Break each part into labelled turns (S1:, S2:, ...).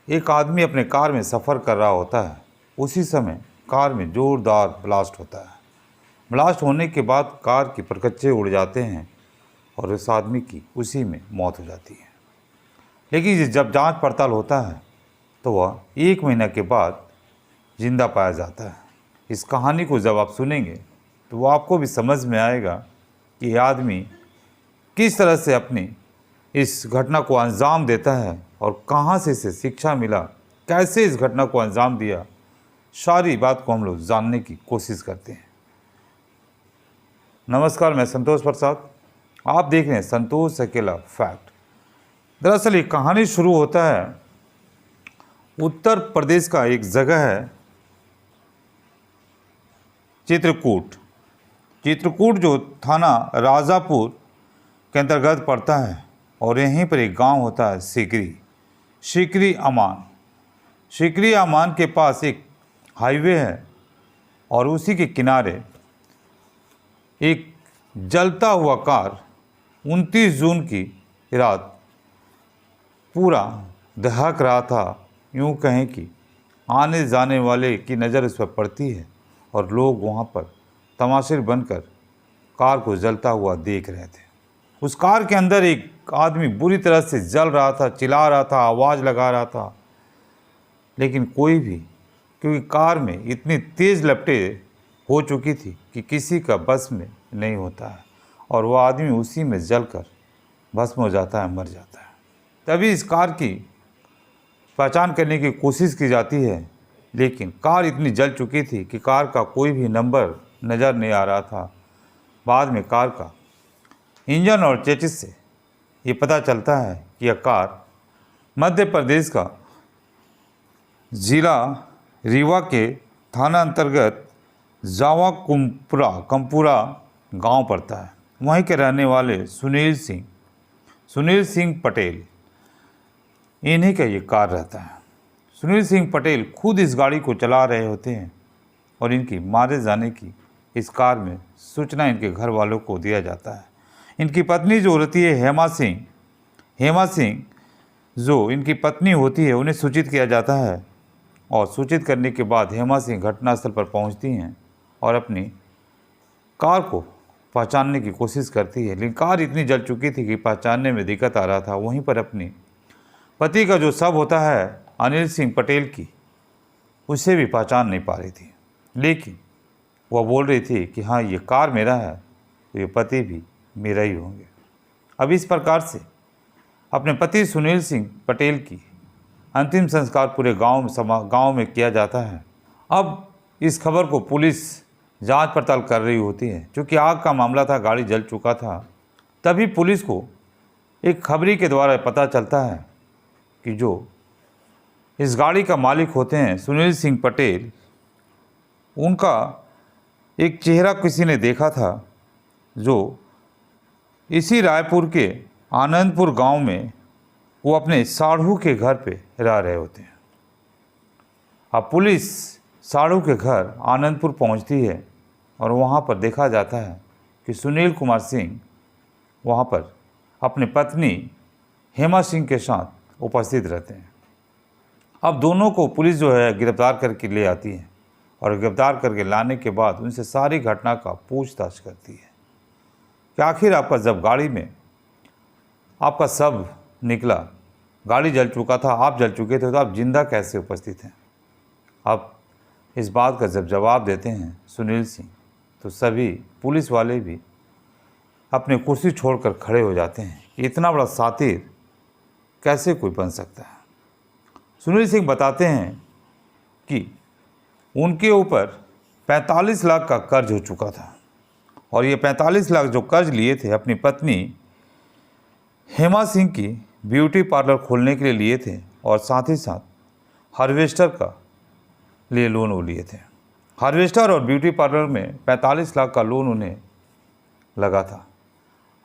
S1: एक आदमी अपने कार में सफ़र कर रहा होता है। उसी समय कार में ज़ोरदार ब्लास्ट होता है। ब्लास्ट होने के बाद कार के परखच्चे उड़ जाते हैं और उस आदमी की उसी में मौत हो जाती है। लेकिन जब जांच पड़ताल होता है तो वह 1 महीना के बाद जिंदा पाया जाता है। इस कहानी को जब आप सुनेंगे तो वो आपको भी समझ में आएगा कि यह आदमी किस तरह से अपनी इस घटना को अंजाम देता है और कहाँ से इसे शिक्षा मिला, कैसे इस घटना को अंजाम दिया, सारी बात को हम लोग जानने की कोशिश करते हैं। नमस्कार, मैं संतोष प्रसाद, आप देख रहे हैं संतोष अकेला फैक्ट। दरअसल ये कहानी शुरू होता है उत्तर प्रदेश का एक जगह है चित्रकूट। चित्रकूट जो थाना राजापुर के अंतर्गत पड़ता है और यहीं पर एक गांव होता है सिकरी अमान। सिकरी अमान के पास एक हाईवे है और उसी के किनारे एक जलता हुआ कार 29 जून की रात पूरा दहक रहा था। यूँ कहें कि आने जाने वाले की नज़र उस पर पड़ती है और लोग वहाँ पर तमाशे बनकर कार को जलता हुआ देख रहे थे। उस कार के अंदर एक आदमी बुरी तरह से जल रहा था, चिल्ला रहा था, आवाज़ लगा रहा था, लेकिन कोई भी, क्योंकि कार में इतनी तेज़ लपटें हो चुकी थी कि किसी का बस में नहीं होता है और वह आदमी उसी में जलकर भस्म हो जाता है, मर जाता है। तभी इस कार की पहचान करने की कोशिश की जाती है, लेकिन कार इतनी जल चुकी थी कि कार का कोई भी नंबर नज़र नहीं आ रहा था। बाद में कार का इंजन और चेसिस से ये पता चलता है कि यह कार मध्य प्रदेश का ज़िला रीवा के थाना अंतर्गत जावा कंपुरा गांव पड़ता है। वहीं के रहने वाले सुनील सिंह पटेल, इन्हीं का ये कार रहता है। सुनील सिंह पटेल खुद इस गाड़ी को चला रहे होते हैं और इनकी मारे जाने की इस कार में सूचना इनके घर वालों को दिया जाता है। इनकी पत्नी जो होती है हेमा सिंह जो इनकी पत्नी होती है, उन्हें सूचित किया जाता है और सूचित करने के बाद हेमा सिंह घटनास्थल पर पहुंचती हैं और अपनी कार को पहचानने की कोशिश करती है, लेकिन कार इतनी जल चुकी थी कि पहचानने में दिक्कत आ रहा था। वहीं पर अपनी पति का जो शव होता है अनिल सिंह पटेल की, उसे भी पहचान नहीं पा रही थी, लेकिन वह बोल रही थी कि हाँ, ये कार मेरा है तो ये पति भी मेरा ही होंगे। अब इस प्रकार से अपने पति सुनील सिंह पटेल की अंतिम संस्कार पूरे गांव में किया जाता है। अब इस खबर को पुलिस जांच पड़ताल कर रही होती है। चूँकि आग का मामला था, गाड़ी जल चुका था, तभी पुलिस को एक खबरी के द्वारा पता चलता है कि जो इस गाड़ी का मालिक होते हैं सुनील सिंह पटेल, उनका एक चेहरा किसी ने देखा था जो इसी रायपुर के आनंदपुर गांव में वो अपने साढ़ू के घर पे रह रहे होते हैं। अब पुलिस साढ़ू के घर आनंदपुर पहुंचती है और वहां पर देखा जाता है कि सुनील कुमार सिंह वहां पर अपनी पत्नी हेमा सिंह के साथ उपस्थित रहते हैं। अब दोनों को पुलिस जो है गिरफ्तार करके ले आती है और गिरफ्तार करके लाने के बाद उनसे सारी घटना का पूछताछ करती है कि आखिर आपका जब गाड़ी में आपका शव निकला, गाड़ी जल चुका था, आप जल चुके थे, तो आप जिंदा कैसे उपस्थित हैं। अब इस बात का जब जवाब देते हैं सुनील सिंह, तो सभी पुलिस वाले भी अपनी कुर्सी छोड़कर खड़े हो जाते हैं कि इतना बड़ा सातिर कैसे कोई बन सकता है। सुनील सिंह बताते हैं कि उनके ऊपर 45 लाख का कर्ज हो चुका था और ये 45 लाख जो कर्ज लिए थे अपनी पत्नी हेमा सिंह की ब्यूटी पार्लर खोलने के लिए थे और साथ ही साथ हार्वेस्टर का लिए लोन वो लिए थे। हार्वेस्टर और ब्यूटी पार्लर में 45 लाख का लोन उन्हें लगा था।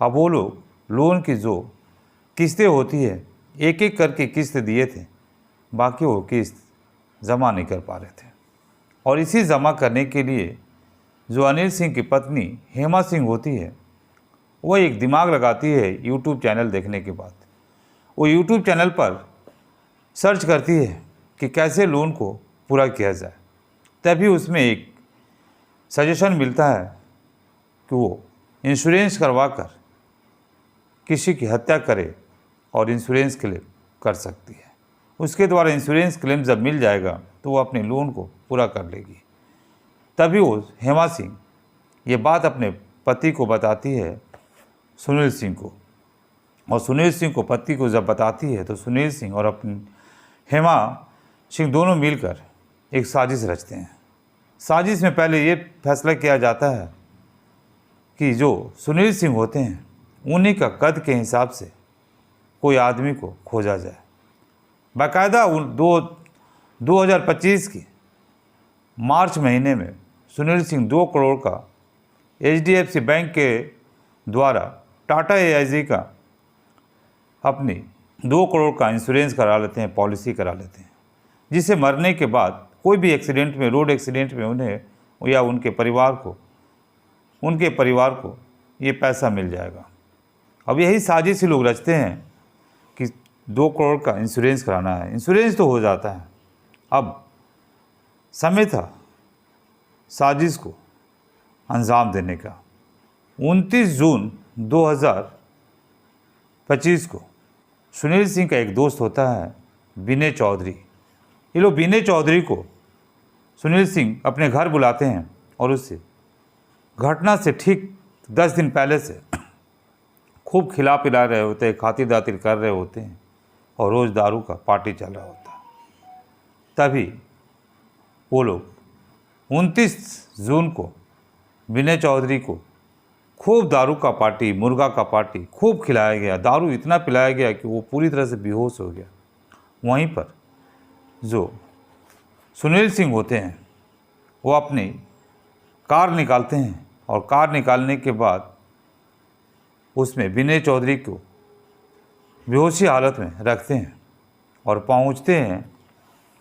S1: अब वो लोग लोन की जो किस्तें होती है, एक एक करके किस्त दिए थे, बाकी वो किस्त जमा नहीं कर पा रहे थे। और इसी जमा करने के लिए जो अनिल सिंह की पत्नी हेमा सिंह होती है, वह एक दिमाग लगाती है यूट्यूब चैनल देखने के बाद। वो यूट्यूब चैनल पर सर्च करती है कि कैसे लोन को पूरा किया जाए। तभी उसमें एक सजेशन मिलता है कि वो इंश्योरेंस करवा कर किसी की हत्या करे और इंश्योरेंस क्लेम कर सकती है। उसके द्वारा इंश्योरेंस क्लेम जब मिल जाएगा तो वो अपने लोन को पूरा कर लेगी। तभी वो हेमा सिंह ये बात अपने पति को बताती है, सुनील सिंह को। और सुनील सिंह को पति को जब बताती है तो सुनील सिंह और अपनी हेमा सिंह दोनों मिलकर एक साजिश रचते हैं। साजिश में पहले ये फैसला किया जाता है कि जो सुनील सिंह होते हैं उन्हीं का कद के हिसाब से कोई आदमी को खोजा जाए। बाकायदा 2025 की मार्च महीने में सुनील सिंह 2 करोड़ का HDFC बैंक के द्वारा टाटा AIG का अपनी 2 करोड़ का इंश्योरेंस करा लेते हैं, पॉलिसी करा लेते हैं, जिसे मरने के बाद कोई भी एक्सीडेंट में, रोड एक्सीडेंट में उन्हें या उनके परिवार को ये पैसा मिल जाएगा। अब यही साजिश ही लोग रचते हैं कि 2 करोड़ का इंश्योरेंस कराना है। इंश्योरेंस तो हो जाता है। अब समय था साजिश को अंजाम देने का। 29 जून 2025 को सुनील सिंह का एक दोस्त होता है विनय चौधरी। ये लोग विनय चौधरी को सुनील सिंह अपने घर बुलाते हैं और उससे घटना से ठीक 10 दिन पहले से खूब खिला पिला रहे होते हैं, खातिर दातिर कर रहे होते हैं और रोज़ दारू का पार्टी चल रहा होता है। तभी वो लोग 29 जून को विनय चौधरी को खूब दारू का पार्टी, मुर्गा का पार्टी खूब खिलाया गया। दारू इतना पिलाया गया कि वो पूरी तरह से बेहोश हो गया। वहीं पर जो सुनील सिंह होते हैं वो अपनी कार निकालते हैं और कार निकालने के बाद उसमें विनय चौधरी को बेहोशी हालत में रखते हैं और पहुंचते हैं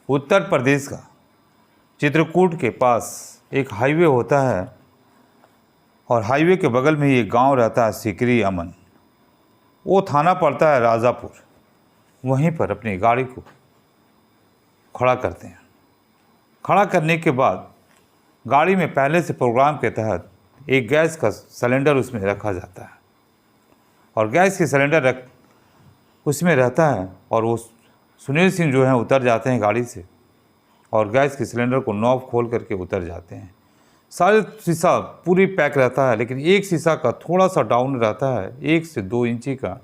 S1: उत्तर प्रदेश का चित्रकूट के पास एक हाईवे होता है और हाईवे के बगल में ही एक गांव रहता है सिकरी अमन। वो थाना पड़ता है राजापुर। वहीं पर अपनी गाड़ी को खड़ा करते हैं। खड़ा करने के बाद गाड़ी में पहले से प्रोग्राम के तहत एक गैस का सिलेंडर उसमें रखा जाता है और गैस के सिलेंडर उसमें रहता है और वो सुनील सिंह जो हैं उतर जाते हैं गाड़ी से और गैस के सिलेंडर को नॉब खोल करके उतर जाते हैं। सारे शीशा पूरी पैक रहता है, लेकिन एक शीशा का थोड़ा सा डाउन रहता है, 1 से 2 इंची का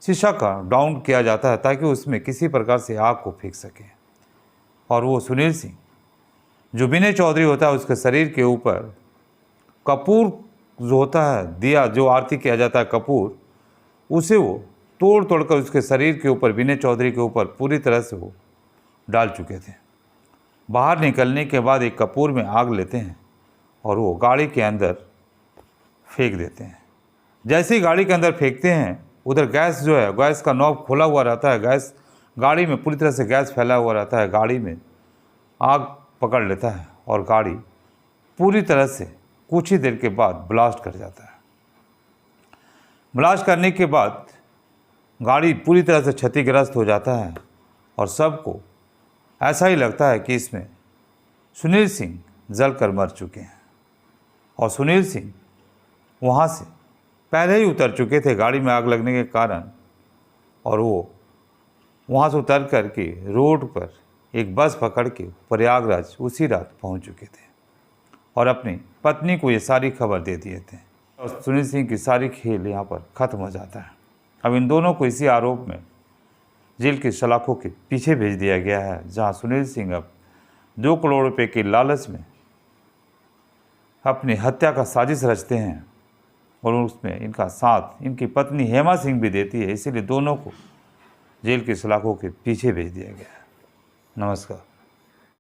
S1: शीशा का डाउन किया जाता है ताकि उसमें किसी प्रकार से आग को फेंक सके। और वो सुनील सिंह जो विनय चौधरी होता है उसके शरीर के ऊपर कपूर जो होता है, दिया जो आरती किया जाता है कपूर, उसे वो तोड़ तोड़ कर उसके शरीर के ऊपर, विनय चौधरी के ऊपर पूरी तरह से वो डाल चुके थे। बाहर निकलने के बाद एक कपूर में आग लेते हैं और वो गाड़ी के अंदर फेंक देते हैं। जैसे ही गाड़ी के अंदर फेंकते हैं उधर गैस जो है, गैस का नॉब खोला हुआ रहता है, गैस गाड़ी में पूरी तरह से गैस फैला हुआ रहता है, गाड़ी में आग पकड़ लेता है और गाड़ी पूरी तरह से कुछ ही देर के बाद ब्लास्ट कर जाता है। ब्लास्ट करने के बाद गाड़ी पूरी तरह से क्षतिग्रस्त हो जाता है और सबको ऐसा ही लगता है कि इसमें सुनील सिंह जलकर मर चुके हैं। और सुनील सिंह वहाँ से पहले ही उतर चुके थे गाड़ी में आग लगने के कारण, और वो वहाँ से उतर कर के रोड पर एक बस पकड़ के प्रयागराज उसी रात पहुँच चुके थे और अपनी पत्नी को ये सारी खबर दे दिए थे। और सुनील सिंह की सारी खेल यहाँ पर ख़त्म हो जाता है। अब इन दोनों को इसी आरोप में जेल की सलाखों के पीछे भेज दिया गया है, जहाँ सुनील सिंह अब 2 करोड़ रुपए के लालच में अपनी हत्या का साजिश रचते हैं और उसमें इनका साथ इनकी पत्नी हेमा सिंह भी देती है। इसीलिए दोनों को जेल की सलाखों के पीछे भेज दिया गया है। नमस्कार।